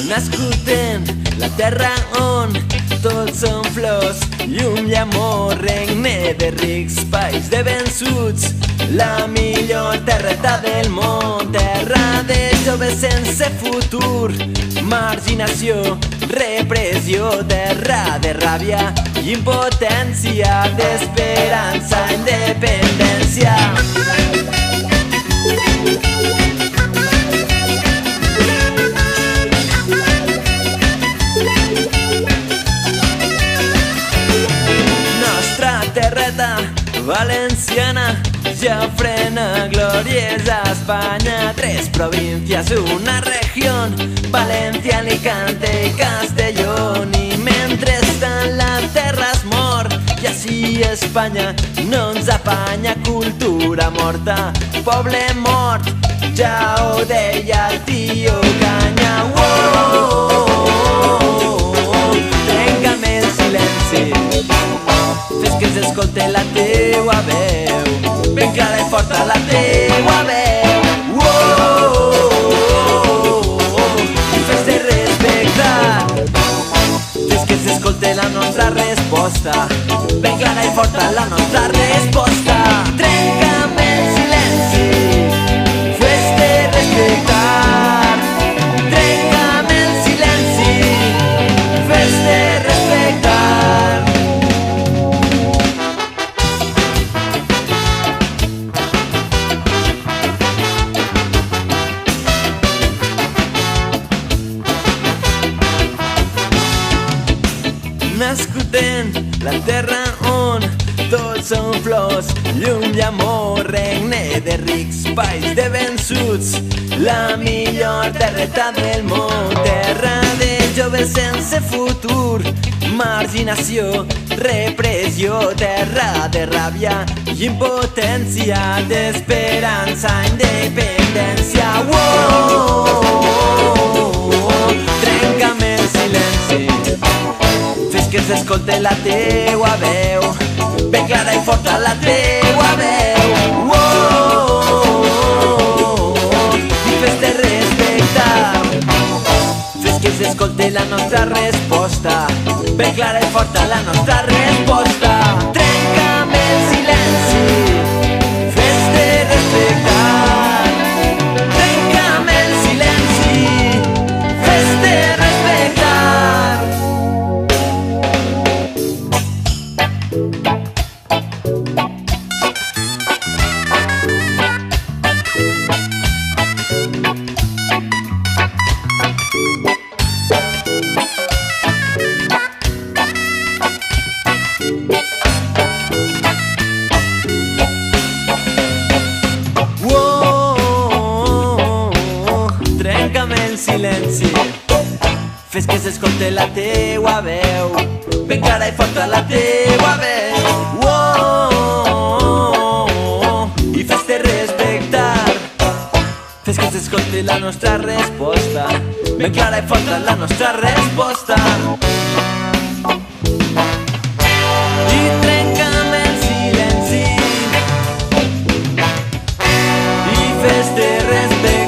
Nascut en la terra on tots són flors, llum i amor, regne de rics, país de vençuts, la millor terreta del món, terra de joves sense futur, marginació, repressió, terra de ràbia, impotència, d'esperança, independència. Terreta valenciana ja frena glòries a Espanya. 3 provincias, una región, Valencia, Alicante i Castellón. I mentrestant la terra es mor i així Espanya no ens apanya. Cultura morta, poble mort, ja ho deia el tio Canya. Trenca'm el silenci, fes que s'escolte la teua veu, ben clara i forta la teua veu. I fes-te respectar, fes que s'escolte la nostra resposta, ben clara i forta la nostra resposta. Trenca'm el silenci, fes-te respectar, trenca'm el silenci, fes-te respectar. Nascut en la terra on tots són flors, llum i amor, regne de rics, país de vençuts, la millor terreta del món, terra de joves sense futur, marginació, repressió, terra de ràbia i impotència, d'esperança, independència. Trenca'm el silenci, fes que s'escolte la teua veu, ben clara i forta la teua veu. I fes-te respectar, fes que s'escolte la nostra resposta, ben clara i forta la nostra resposta. Trenca'm el silenci, fes-te respectar, trenca'm el silenci, fes-te respectar. Silenci, fes que s'escolte la teua veu, ben clara i forta la teua veu. I fes-te respectar, fes que s'escolte la nostra resposta, ben clara i forta la nostra resposta. I trenca'm el silenci, i fes-te respectar.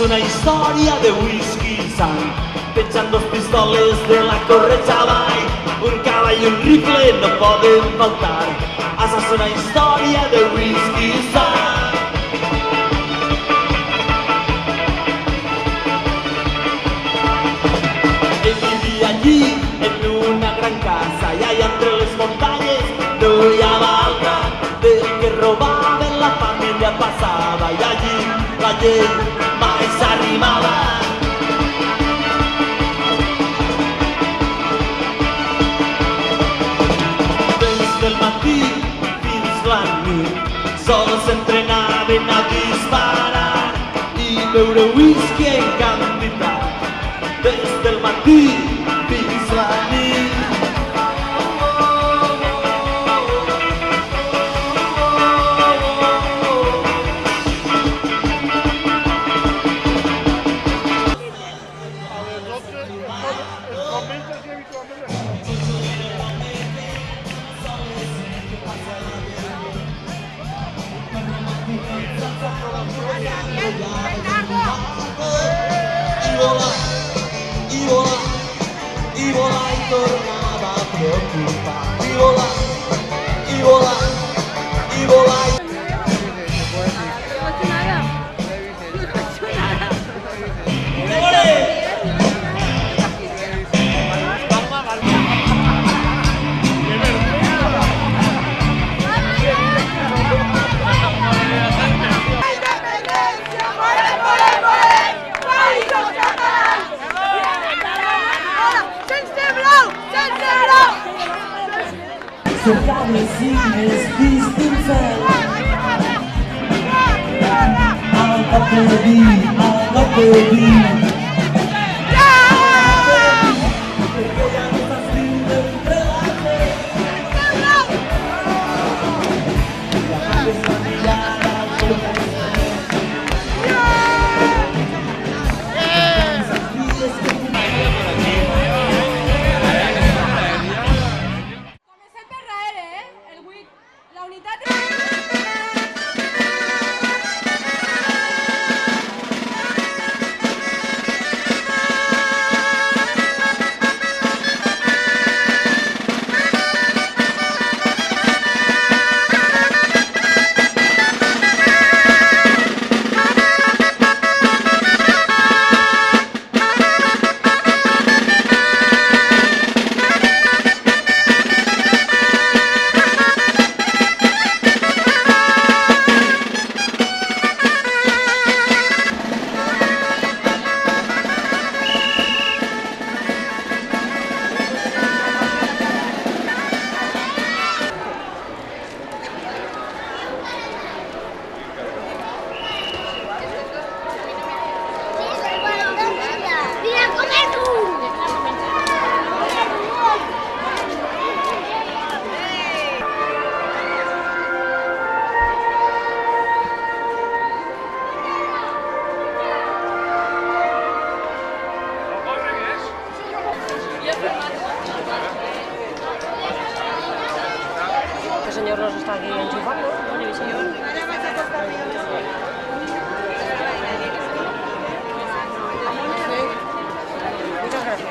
Una història de whisky i sang, penjant dos pistoles de la corretja avall, un cavall i un rifle no poden faltar. Asa és una història de whisky i sang. Ell vivia allí en una gran casa i allà entre les muntanyes no hi havia altra del que robaven la família passava i allí la llei mai s'arribava. Des del matí fins la nit sols s'entrenaven a disparar i beure whisky en quantitat. Des del matí fins la nit. I volar i tornava a preocupar. I volar, i volar, i volar. Cercare signes distinfel al pedì aquí enchufando. Muchas gracias.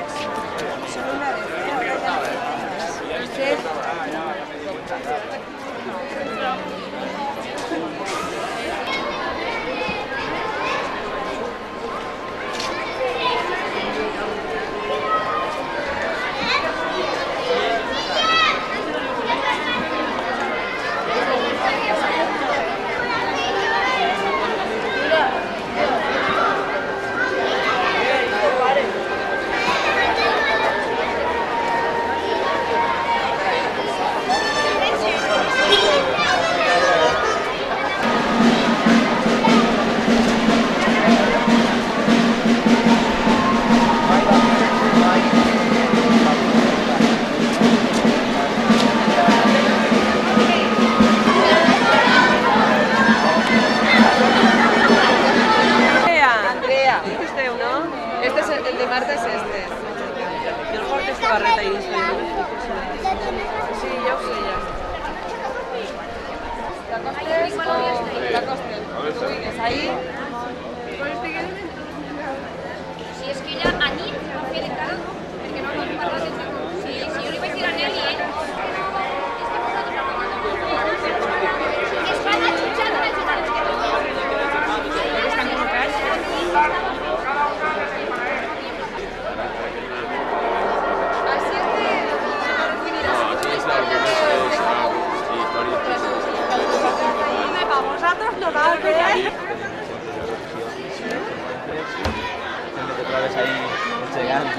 Este es el de Marta, es este. I el Fort és barreta i això. Sí, ja ho sé, ja. T'acostes o t'acostes? Tu vulguis, ahí. Si és que ella a nit va fer de cara, perquè no vam parlar de fer. Si jo li vaig dir a Nelly, es van a jutjar de la Estan col·locats. Vosotros no va a ver. Siempre te traes ahí llegando.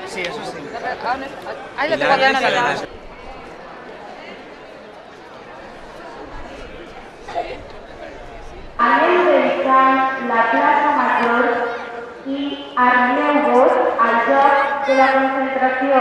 Sí, eso sí. Ahí lo tengo ya navegado. Anem dedicant la plaça Major i arneu-vos al joc de la concentració.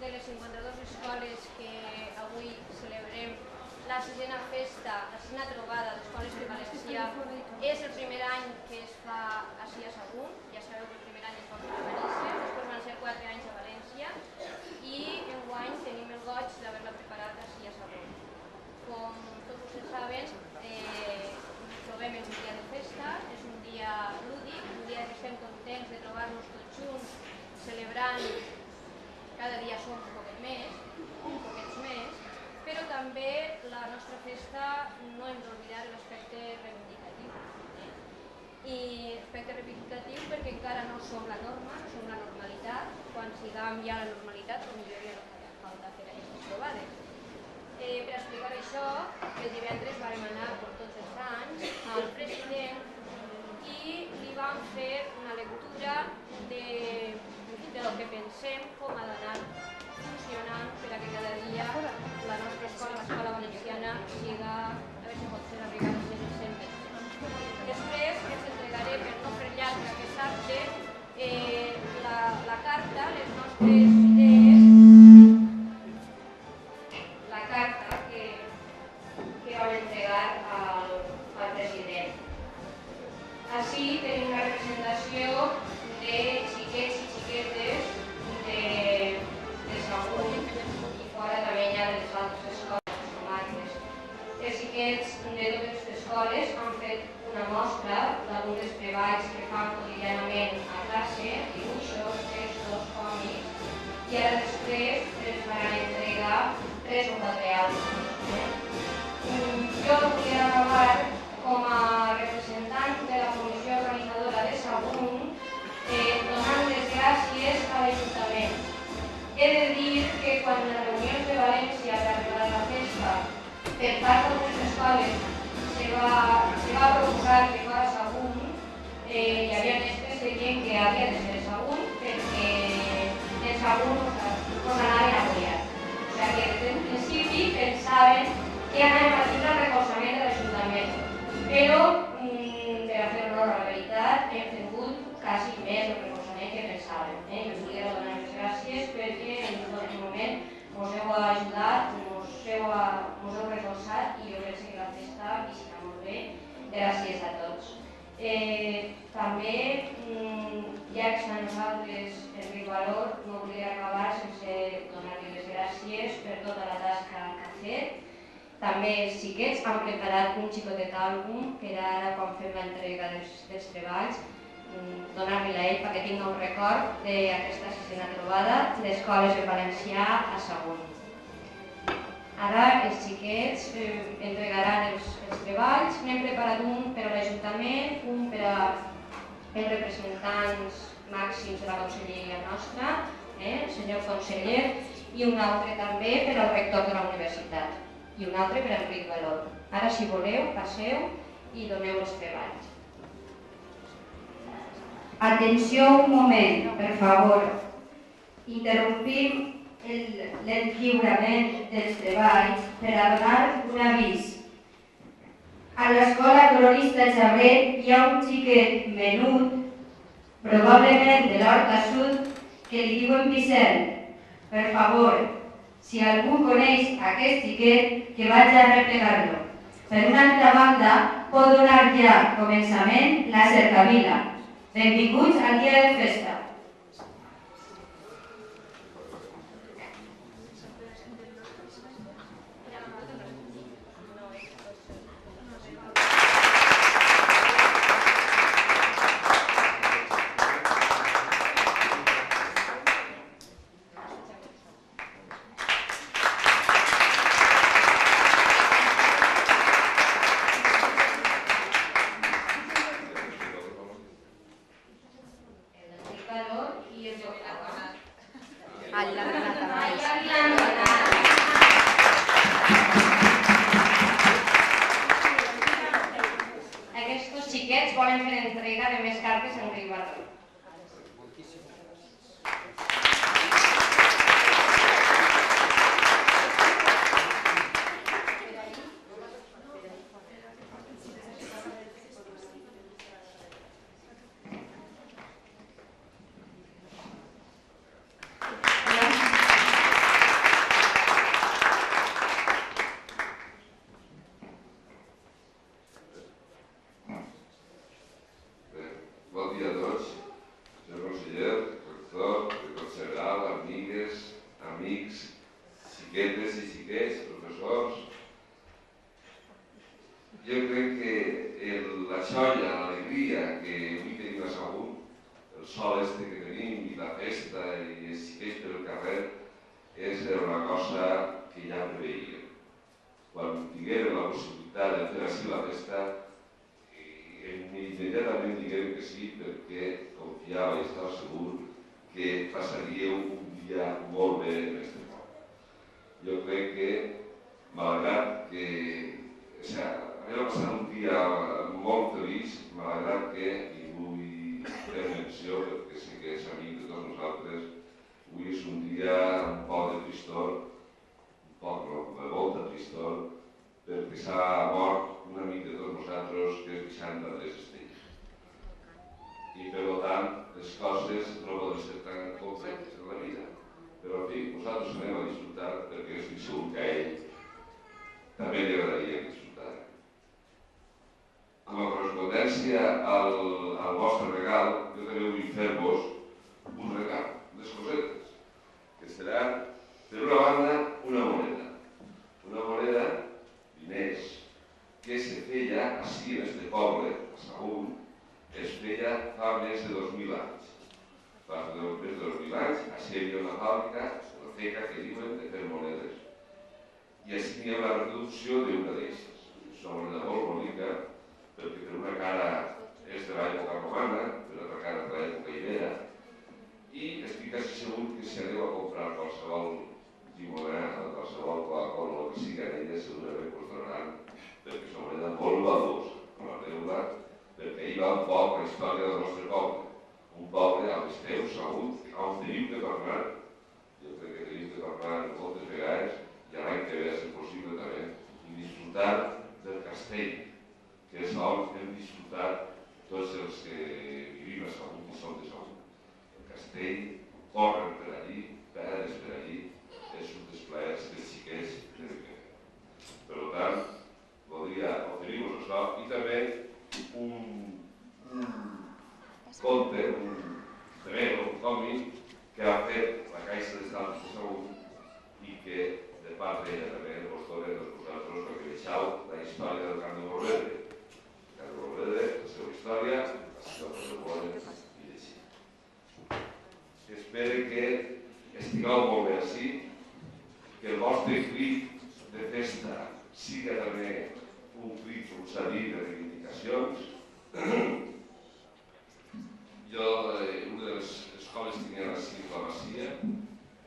de les 52 escoles que avui celebrem la sisena festa, la sisena trobada d'escoles de València. És el primer any que es fa així a Sagunt. Ja sabeu que el primer any es va fer a Benítez, després van ser 4 anys a València i enguany tenim el goig d'haver-la preparat així a Sagunt. Com tots vostès saben, trobem un dia de festa, és un dia lúdic, un dia que estem contents de trobar-nos tots junts, celebrant, cada dia som un poquet més, però també la nostra festa no hem d'oblidar l'aspecte reivindicatiu. I aspecte reivindicatiu perquè encara no som la norma, no som la normalitat. Quan siguem ja la normalitat, com jo ja no farà falta fer aquestes trobades. Per explicar això, el divendres vam anar, com tots els anys, al president i li vam fer una lectura de lo que pensem, com ha d'anar funcionant per a que cada dia la nostra escola, l'escola valenciana, siga, a veure si pot ser arribar a ser el 100%. Després ens entregaré, per no fer llarg aquest acte, la carta, les nostres idees, la carta que vam entregar al president. Així tenim una representació de xiquets i xiquetes de Sagunt i fora també hi ha de les altres escoles comarques. Els xiquets de totes les escoles han fet una mostra d'alguns dels treballs que fan quotidianament a classe, dibuixos, textos, còmics, i ara després ens van entregar 3 o 4 àlbums. Jo volia acabar com a representant de la comissió organitzadora de Sagunt donant les gràcies a l'Ajuntament. He de dir que quan en les reunions de València per arribar a la festa per part d'algunes escoles se va proposar que fos a Sagunt, hi havia mestres que deien que havia de ser Sagunt perquè en Sagunt nos anaven a apoyar. O sigui que des del principi pensaven que anàvem a tindre el recolzament de l'Ajuntament. Però, per a fer honor a la veritat, hem tingut quasi més el recolzament que pensàvem. I us volia donar les gràcies perquè en tot moment ens heu ajudat, ens heu recolzat i jo crec que la festa visca molt bé. Gràcies a tots. També, ja que està a nosaltres Enric Valor, no volia acabar sense donar-li les gràcies per tota la tasca que ha fet. També els xiquets han preparat un xicotet àlbum per ara quan fem l'entrega dels treballs, donar-li a ell perquè tingui un record d'aquesta sisena trobada d'escoles en valencià a Sagunt. Ara els xiquets entregaran els treballs, n'hem preparat un per a l'Ajuntament, un per als representants màxims de la conselleria nostra, el senyor conseller, i un altre també per al rector de la universitat. I un altre per a Enric Valor. Ara, si voleu, passeu i doneu els treballs. Atenció un moment, per favor. Interrompim el lliurament dels treballs per a donar un avís. A l'escola Cronista Xabret hi ha un xiquet menut, probablement de l'Horta Sud, que li diuen Vicent. Per favor, si algú coneix aquest xiquet, que vagi a replegar-lo. Per una altra banda, pot donar ja començament la cercavila. Benvinguts al dia de festa. xiquetes i xiquets, professors. Jo crec que la xoia, l'alegria que avui tenim a Sagunt, el sol este que tenim i la festa i els xiquets per el carrer, és una cosa que ja preveia. Quan tinguem la possibilitat de fer així la festa, immediatament diguem que sí, perquè confiava i estava segur que passaríeu un dia molt bé en aquest poble. Jo crec que, malgrat que havia passat un dia molt feliç, malgrat que hi vull fer menció, perquè sé que és amic de tots nosaltres, avui és un dia un poc de tristor, de molta tristor, perquè s'ha mort un amic de tots nosaltres que és Vicent d'Andrés Estell. I per tant, les coses no poden ser tan completes en la vida. Però en fi, nosaltres anem a disfrutar perquè estic segur que a ell també li agradaria disfrutar. Com a correspondència al vostre regal, jo també vull fer-vos un regal, unes cosetes, que serà, per una banda, una moneda. Una moneda, diners, que se feia així en este poble, a Sagunt, es feia fa més de 2.000 anys. Fa més de 2.000 anys, així hi havia una fàbrica, la FECA, que diuen, de fer monedes. I així hi ha una reproducció d'una d'eixes. És una moneda molt bonica, perquè per una cara és de l'època romana, per l'altra cara de l'època ibera, i estic quasi segur que si aneu a comprar qualsevol llimonada, qualsevol Coca-Cola o el que sigui en ella, segurament us donaran, perquè és una moneda molt valuosa. Guardeu-la, perquè hi va un poc la història del nostre poble. Un poble a l'esteu, Sagunt, on teniu que tornar. Jo crec que teniu que tornar moltes vegades, i l'any que ve, si és possible també, i disfrutar del castell, que és on hem disfrutat tots els que vivim a Sagunt i som de Sagunt. El castell, corren per allí, peres per allí, és un dels plaers dels xiquets de Riquet. Per tant, voldria oferir-vos això i també un conte, un còmic que ha fet la Caixa d'Estalvis de Sagunt i que, de part d'ella també, vos donen a vosaltres perquè veieu la història del Camp de Borrede. El Camp de Borrede, la seva història, així que us ho poden llegir. Espero que estigueu molt bé així, que el vostre crit de festa siga també un crit, com s'ha dit, de reivindicacions. Jo, una de les escoles que tenien així a la Masia,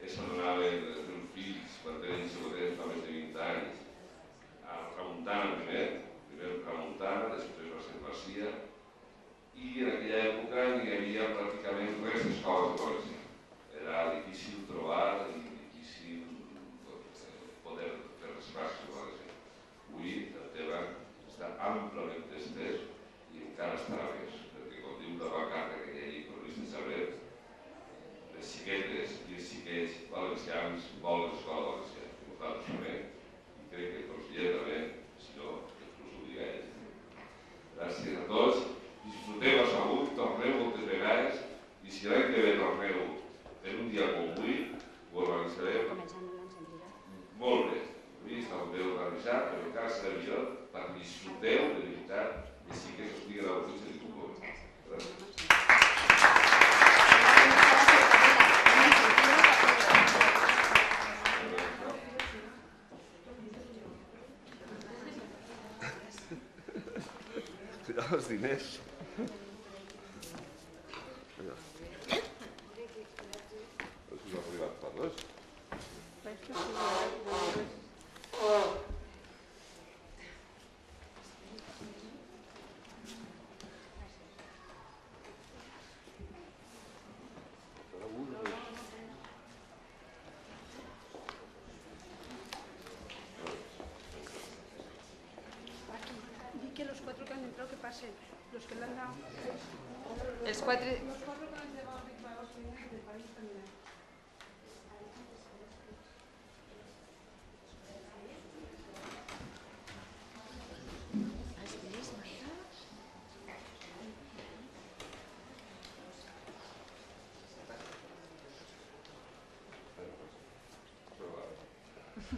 s'adonaven els meus fills, quan tenen xicotets fa més de 20 anys, a Tramuntana primer Tramuntana, després va ser Masia, i en aquella època n'hi havia pràcticament res d'escoles de València. Era difícil trobar i difícil poder fer les classes de València. Avui el tema està amplament estès i encara estarà més, perquè com diu la pancarta que hi ha allí, per l'Ista Saber, les xiquetes i els xiquets valencians volen l'escola valenciana. I nosaltres també, i crec que el conseller també, si no, inclús ho diga ell. Gràcies a tots, disfruteu a Sagunt, torneu moltes vegades, i si l'any que ve torneu en un dia com avui, ho organitzarem molt bé. Avui està molt bé organitzat, però encara serà millor perquè disfruteu de veritat i sí que s'estigui a la botiga de Cucó. Gràcies. Cuidado els diners. Que los cuatro que han entrado que pasen, los que le han dado. Los cuatro que han llevado a los primeros del país también. Ara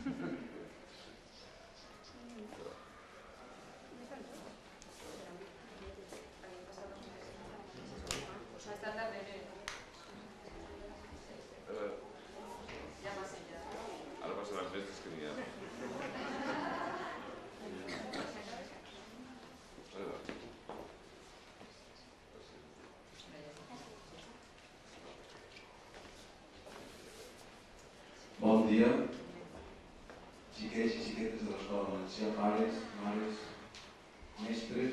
passen les mestres que n'hi ha. Bon dia, xiquets i xiquetes de l'Escola Valencià, pares, mares, mestres,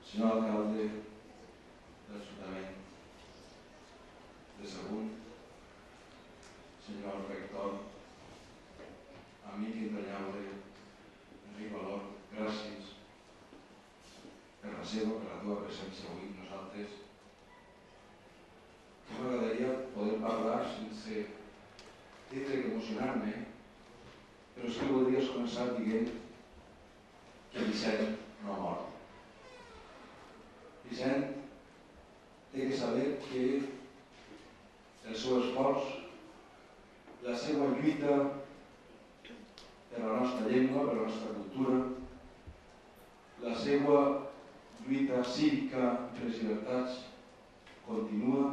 senyor alcalde de l'Ajuntament de Sagunt, senyor rector, amic entranyable, Enric Valor, gràcies per la teva presència avui amb nosaltres. M'agradaria poder parlar sense tindre que emocionar-me, però és que voldries començar dient que Vicent no ha mort. Vicent té que saber que el seu esforç, la seva lluita per la nostra llengua, per la nostra cultura, la seva lluita cívica per les llibertats continua.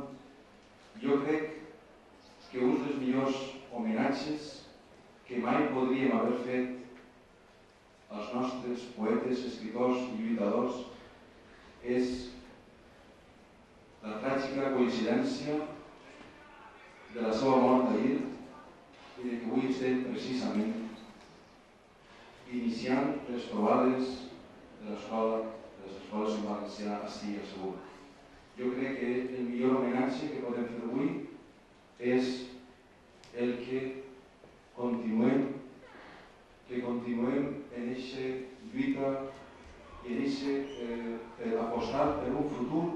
Jo crec que un dels millors homenatges que mai podríem haver fet als nostres poetes, escriptors i lluitadors és la tràgica coincidència de la seva mort d'ahir i de que avui estem precisament iniciant les trobades de les escoles en valencià ací a Sagunt. Jo crec que el millor homenatge que podem fer avui és el que continuem en aquesta lluita i en aquest apostar per un futur,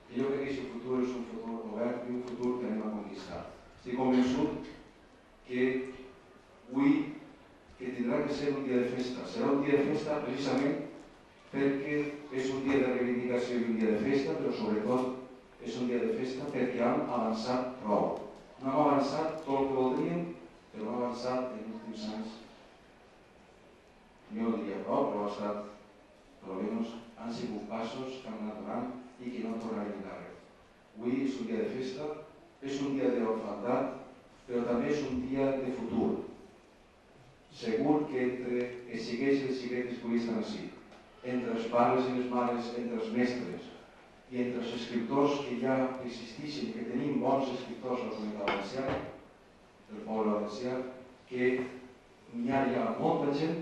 que jo crec que aquest futur és un futur obert i un futur que anem a conquistar. Estic convençut que avui tindrà que ser un dia de festa. Serà un dia de festa precisament perquè és un dia de reivindicació i un dia de festa, però sobretot és un dia de festa perquè hem avançat prou. No hem avançat tot el que voldríem, però hem avançat en els últims anys. Jo no diria prou, però almenys han sigut passos que hem anat donant i que no tornarem endarrere. Avui és un dia de festa, és un dia d'orfandat, però també és un dia de futur. Segur que entre els xiquets i les xiquetes que avui estan ací, entre els pares i les mares, entre els mestres i entre els escriptors que ja existeixen, que tenim bons escriptors a la comunitat valenciana, del poble valencià, que n'hi ha ja molta gent,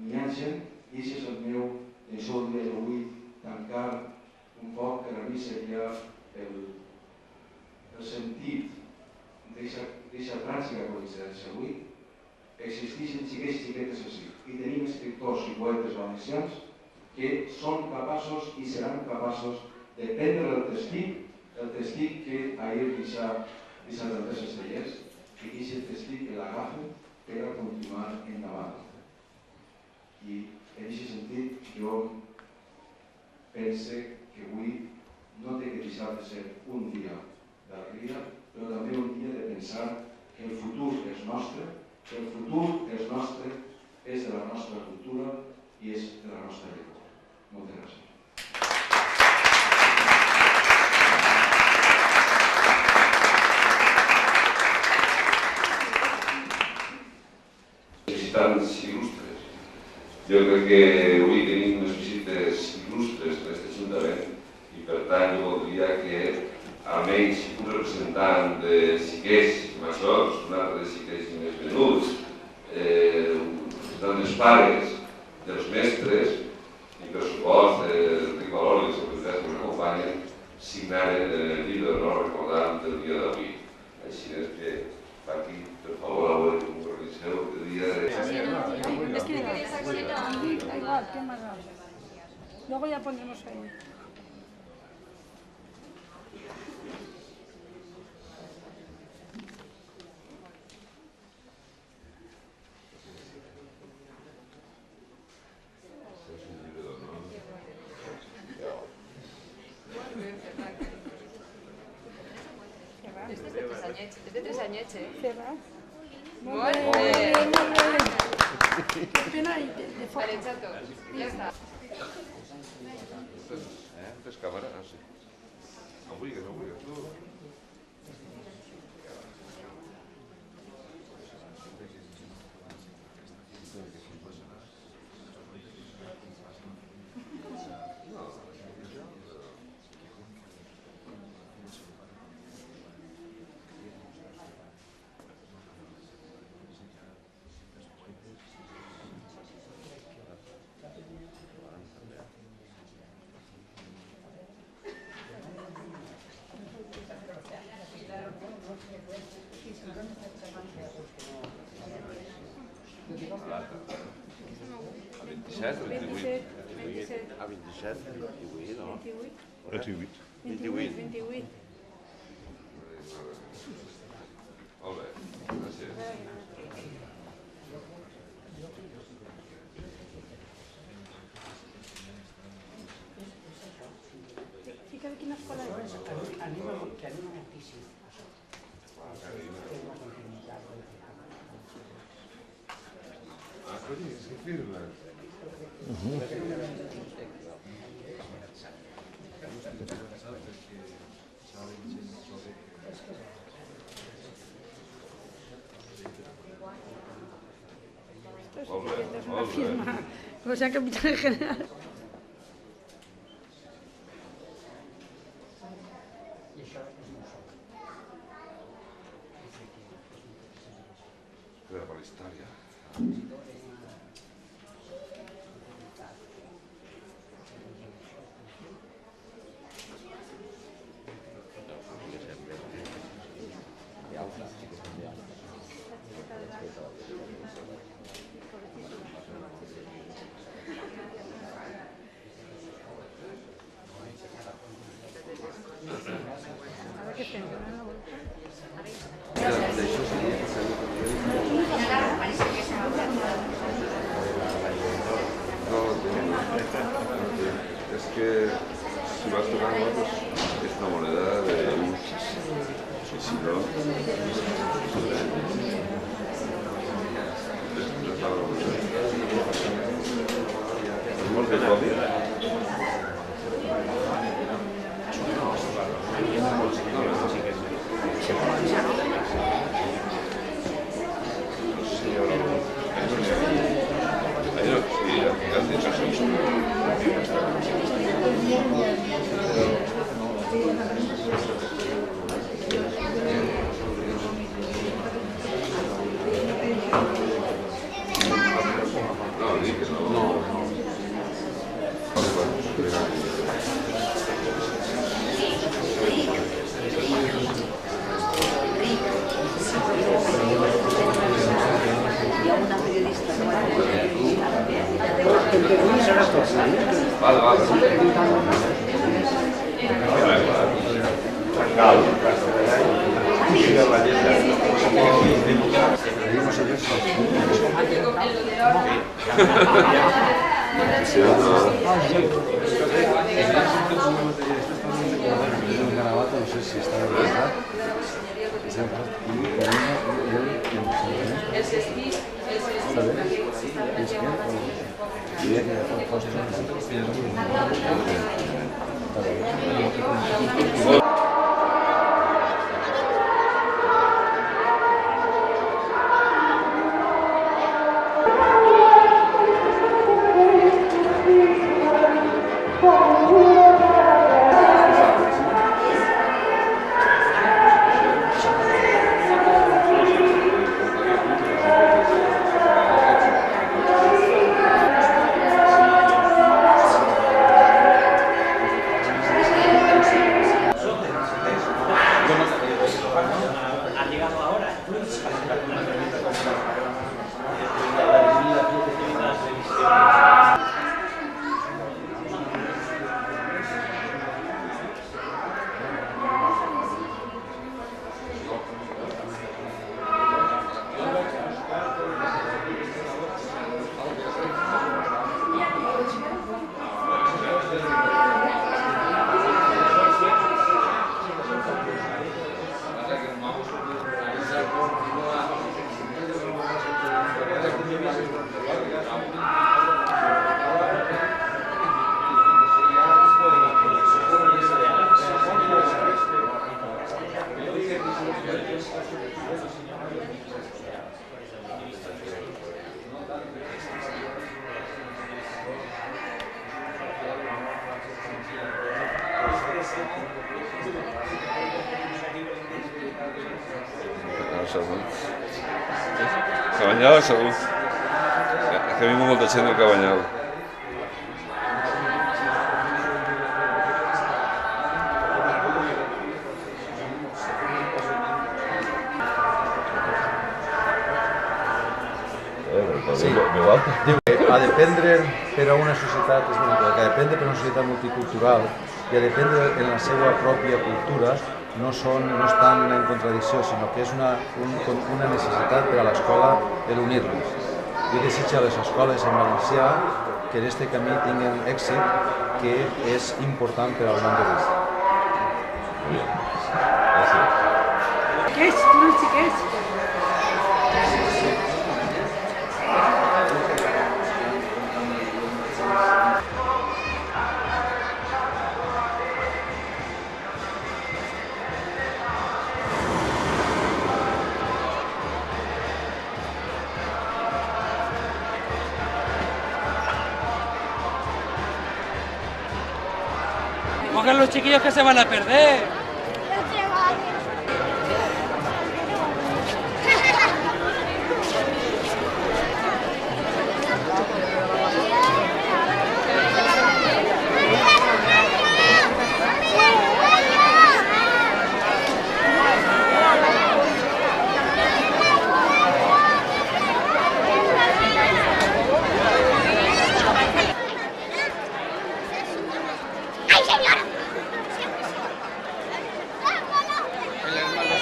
n'hi ha gent, i això és el meu, això voldria jo avui tancar un poc, per a mi seria el sentit d'aquesta tràgica coincidència avui. Existeixen xiquets i xiquetes així, i tenim escriptors i poetes valencians que són capaços i seran capaços de prendre el testig que ahir deixat el tres estellers, que aquest testig que l'agafen per a continuar endavant. I en aquest sentit jo pense que avui no té que deixar de ser un dia d'alegria, però també un dia de pensar que el futur és nostre, que el futur és nostre, és de la nostra cultura i és de la nostra llengua. Moltes gràcies. Visitants il·lustres. Jo crec que avui tenim unes visites il·lustres en aquest Ajuntament i per tant jo voldria que almenys un representant de xiquets majors, un altre de xiquets més menuts, un representant dels pares, dels mestres i per supost d'Enric Valor i les autoritats que ens acompanyen signaren el llibre d'honor recordant del dia d'avui. Així és que aquí, per favor, avui m'ho reviseu el dia de... Es que da igual, ¿qué más da? Luego ya pondremos ahí. Es de 3 anyets, Cerrar. Molt bé. Que pena i de foc. Ja està. Tens càmera? Ah, sí. No vulguis, no vulguis. Tu... A 27 o 28? A 27, 28, no? 28. 28. Molt bé, gràcies. Fica de quina escola és? Anima moltíssim. Ah, cony, és que firma. Molt bé, molt bé. O sea, capitán general. Queda per la història. Ara què fem? Es que si vas tocando, pues es una moneda de luz. Y si no, es la moneda. ¿Hacemos de copia? Vale, vale. Un garabato, no sé si está de verdad. El sestí, Salut. Cabanyal o Salut? Que ha vingut molta gent del Cabanyal. Sí. Diu que ha d'aprendre per a una societat, és bonic, que ha d'aprendre per a una societat multicultural i ha d'aprendre en la seva pròpia cultura no estan en contradicció, sinó que és una necessitat per a l'escola de l'unir-los. Jo desitjo a les escoles en valencià que en aquest camí tinguin èxit, que és important per al món d'avui. Xiquets, no xiquets. Pongan los chiquillos que se van a perder.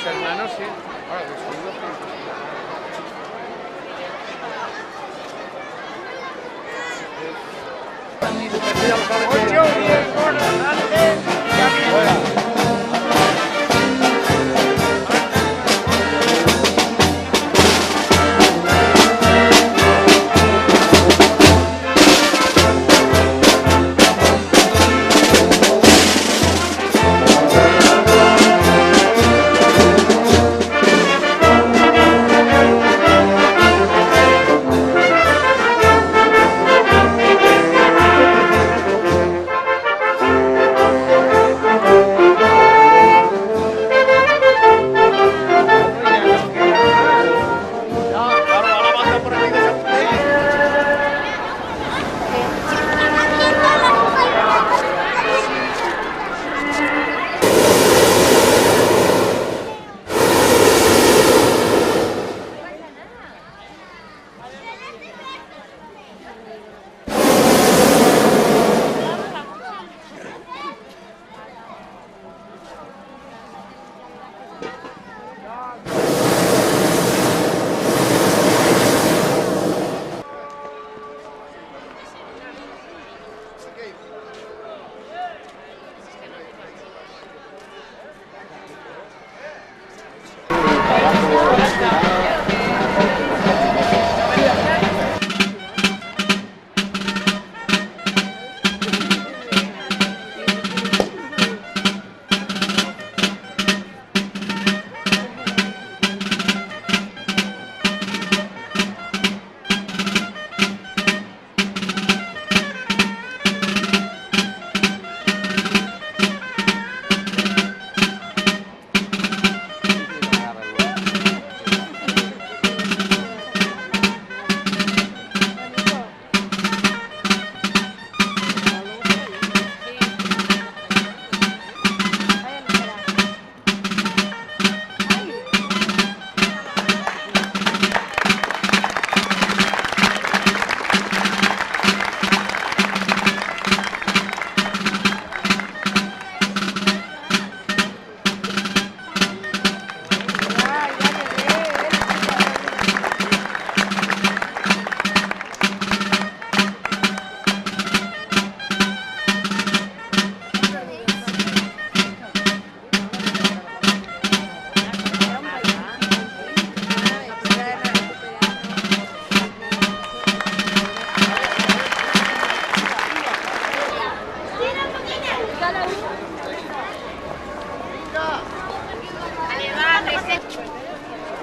Hermanos, sí. Ahora, descuido.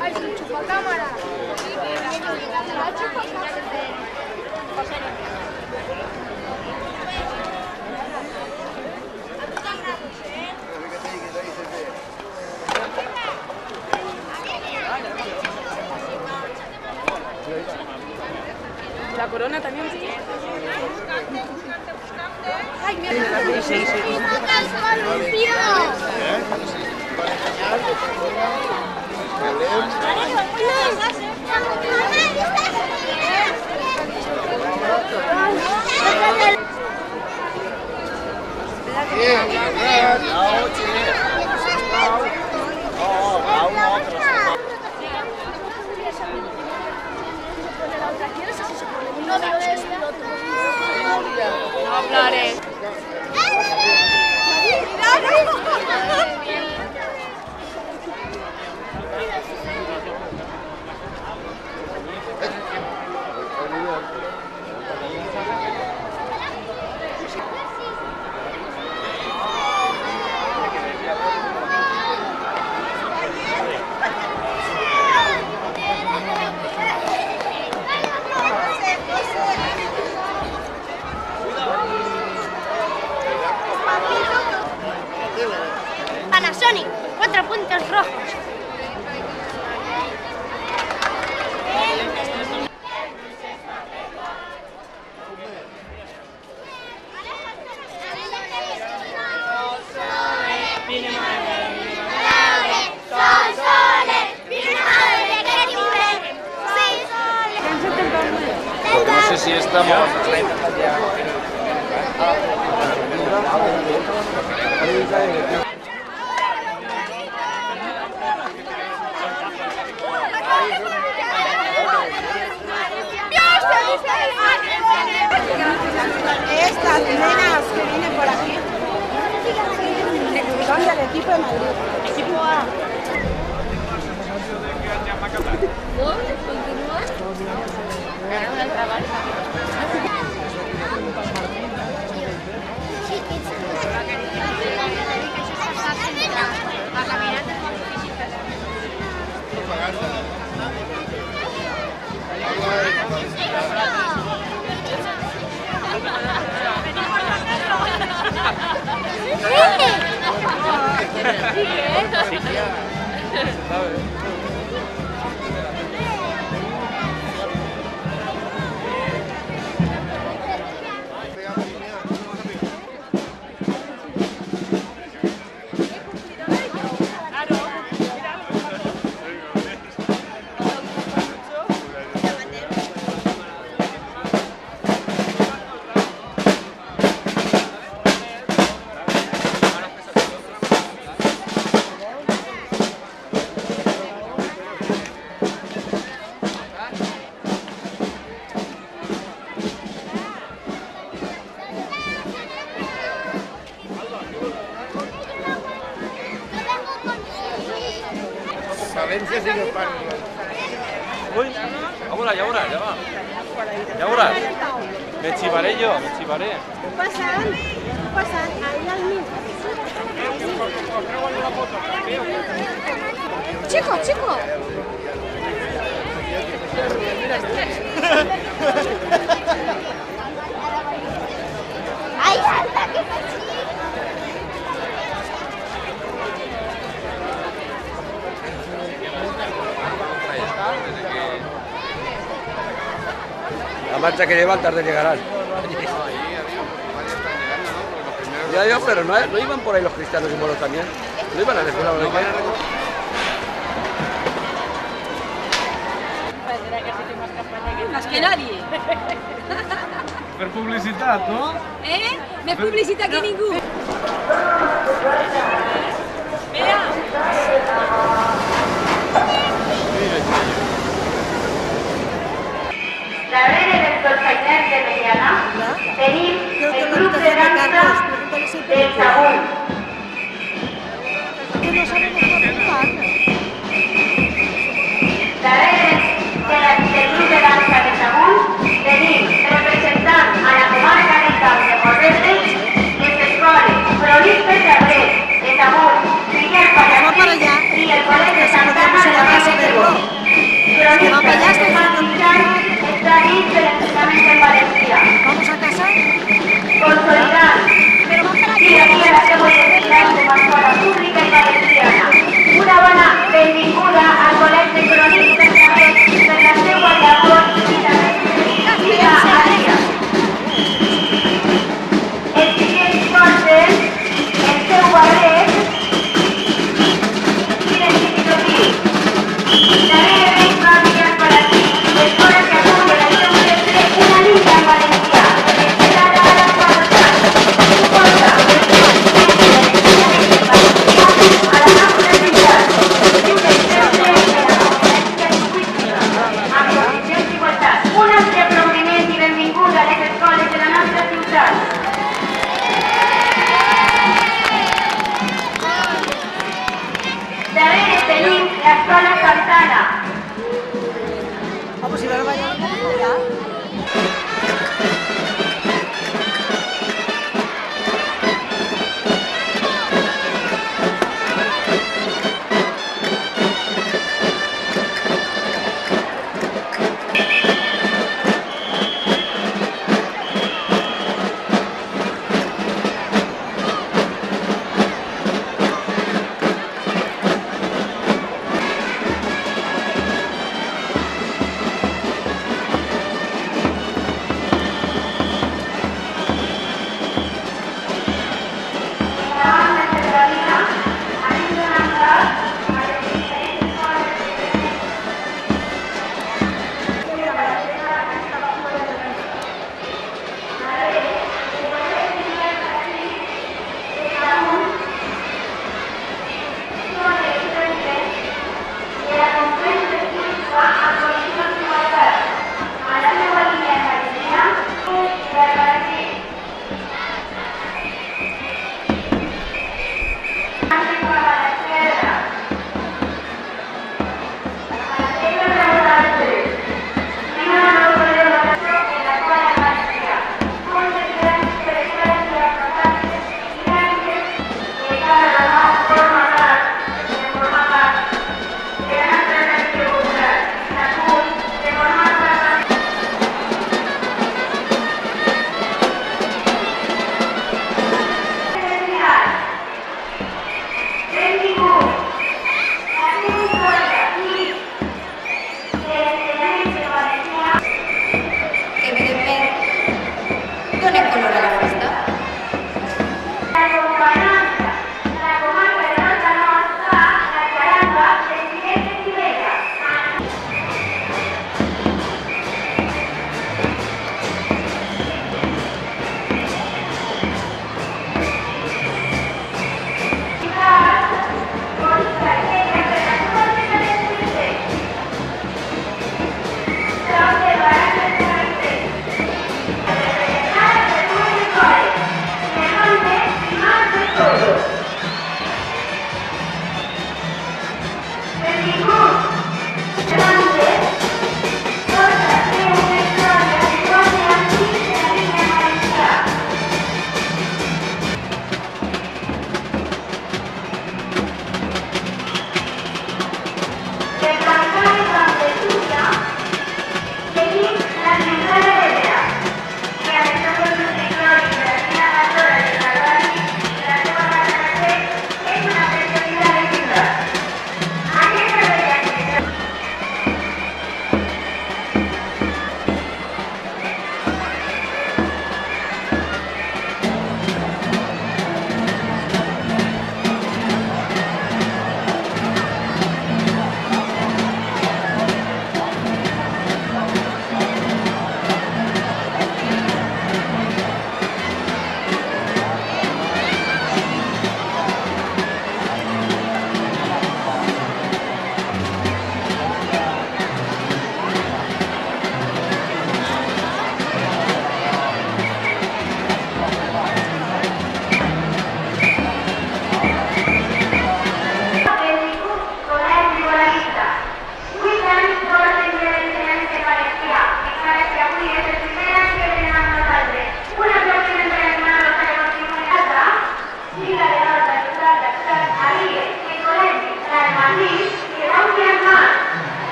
Ay, su chupacámara. La chupacámara. Gracias. La corona también. Ay, mira. Sí. No hablaré. Panasonic, 4 puntos rojos. Pues no sé si estamos... Estas nenas que vienen por aquí son del equipo de Madrid. Equipo A. Valencia sigue para... Uy, ahora, ya ahora. Me chivaré yo, me chivaré. Pasan ahí al mismo. Chico. ¡Ay, anda, qué La marcha que llevan tarde llegarán. Ya, pero no iban por ahí los cristianos y moros también. No iban a decir algo de qué. Más que nadie. Per publicitat, no? Més publicitat que ningú. Mira. Darrere del dolçainet de Mediana tenim el grup de dansa del Sagún. Darrere del grup de dansa del Sagún tenim representant a la comarca del Camp de Montverde les escoles Floristes d'Abril, de Sagún, Miguel Pallarcín i el Col·legi Santana de la Base de Bo. Floristes de Manchar está listo el entrenamiento en Valencia. ¿Vamos a casa? Consolidar. Y aquí a la que voy a decir la escuela pública y valenciana. Pues si no lo vayan a ya.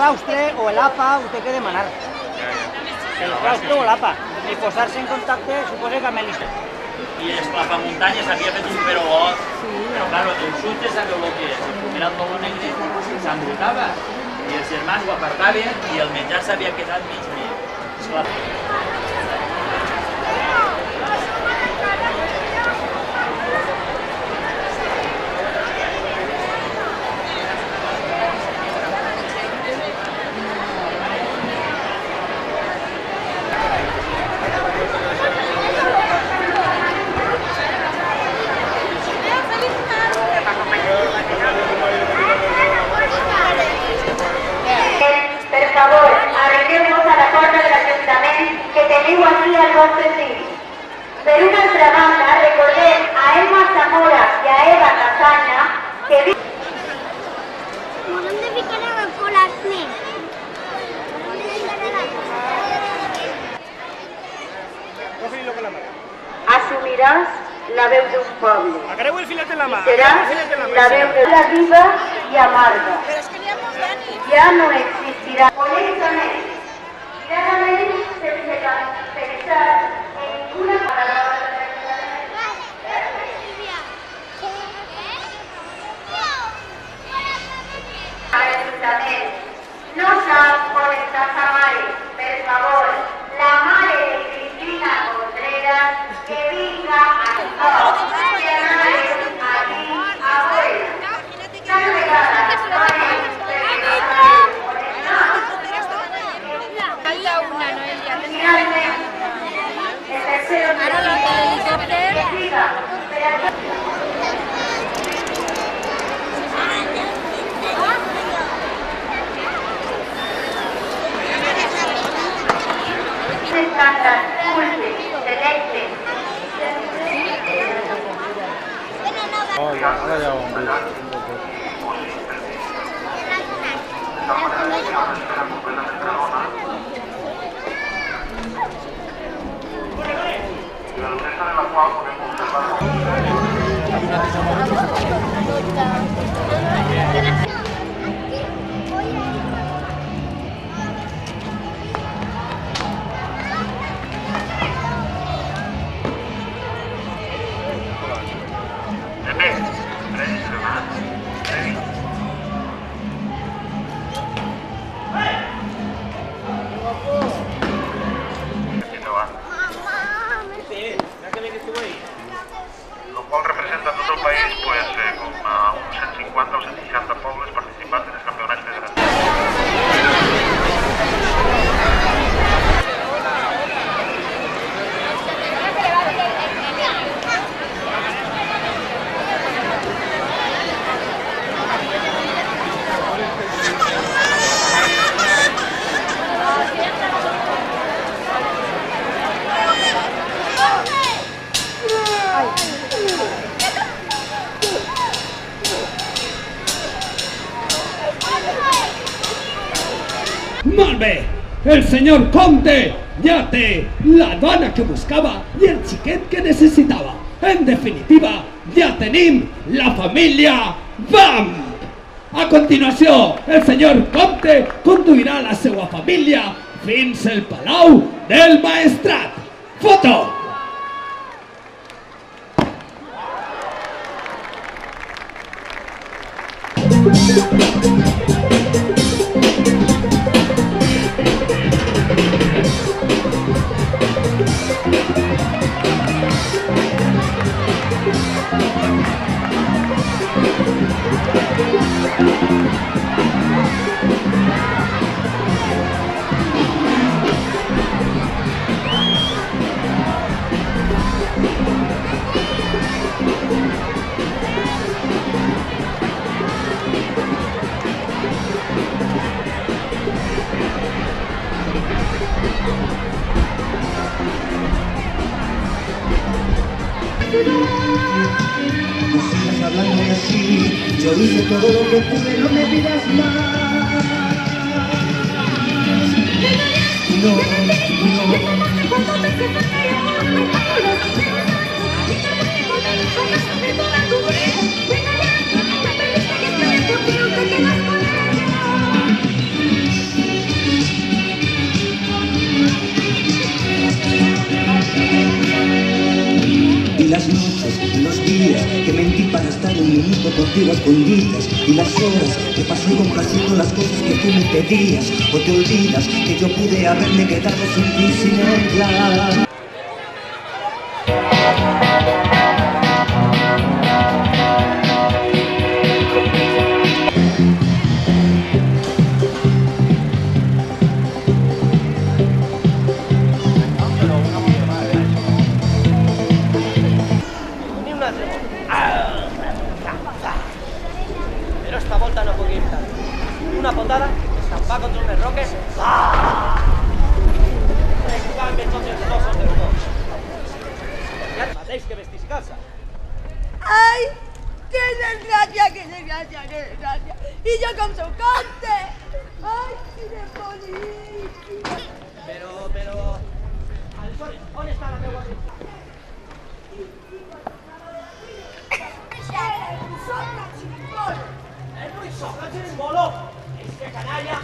claustre o el APA ho té que demanar. El claustre o l'APA. I posar-se en contacte suposa que amb el I l'esclafamuntanya s'havia fet un perolot, però clar, el sud sabeu el que és. Era el tolo negre, s'embrutava i els germans ho apartaven i el menjar s'havia quedat mig. Per favor, arregleu-vos a la porta de l'Ajuntament que teniu aquí al vostre fill. Per una altra banda, recordem a Emma Zamora i a Eva Casaña que ¿Dónde fican a colarme? assumiràs la veu d'un poble. Agarreu el filet en la mà. Seràs la veu de la viva i amarga. Ja no existirà. Honestament, clarament sense pensar en ninguna paraula de l'Ajuntament. No sap on està sa mare. Per favor, la mare de Cristina Contreras que vinga a tothom. Que anàrem aquí a veure. Cada vegada no anem perquè no sabem on està. Finalment, el tercer objectiu que siga per a escàndol, culte, selecte. Ara ja ho hem vist. Lo cual representa a todo el país pues, con unos 150 o 160 pobles participants en el campionat federal. Molt bé, el senyor Comte ja té la dona que buscava i el xiquet que necessitava. En definitiva, ja tenim la família BAM! A continuació, el senyor Comte conduirà la seva família fins al Palau del Maestrat. Foto! Hablando así, yo hice todo lo que pude, no me pidas más. las noches, los días que mentí para estar un minuto contigo a escondidas, y las horas que pasé complaciendo las cosas que tú me pedías, o te olvidas que yo pude haberme quedado sin ti, sin ella. Pero esta volta no puede ir tal. Una potada, estampar contra unos roques. Recambie entonces dos o dos. Ya te matéis que vestís casa. ¡Ay! ¡Qué desgracia, qué desgracia, qué desgracia! ¡Y yo con su conte! ¡Ay, qué bonito! Pero... ¿Dónde está la meva? ¡Bolo! ¡Este canalla!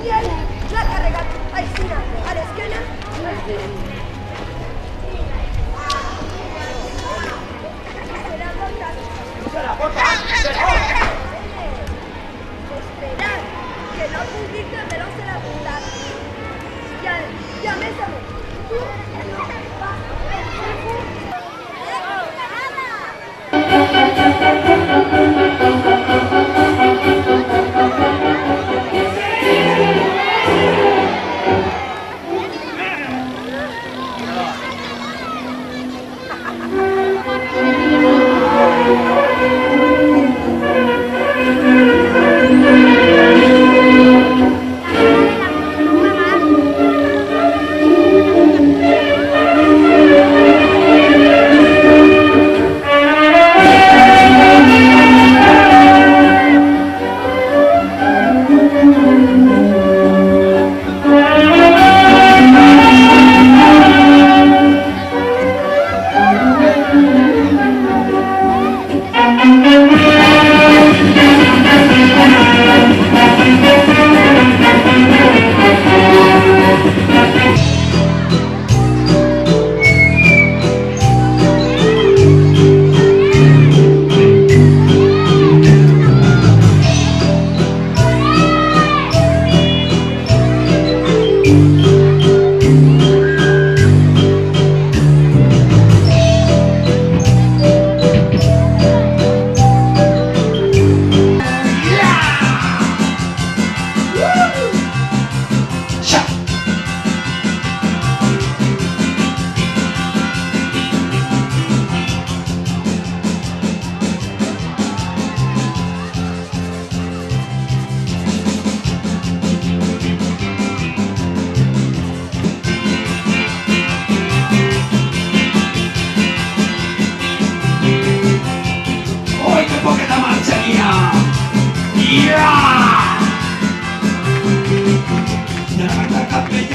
Bien, la carrega, ahí sí, a la esquina. Esperad, que no publique veloz en la punta. Ya, mésame. La capella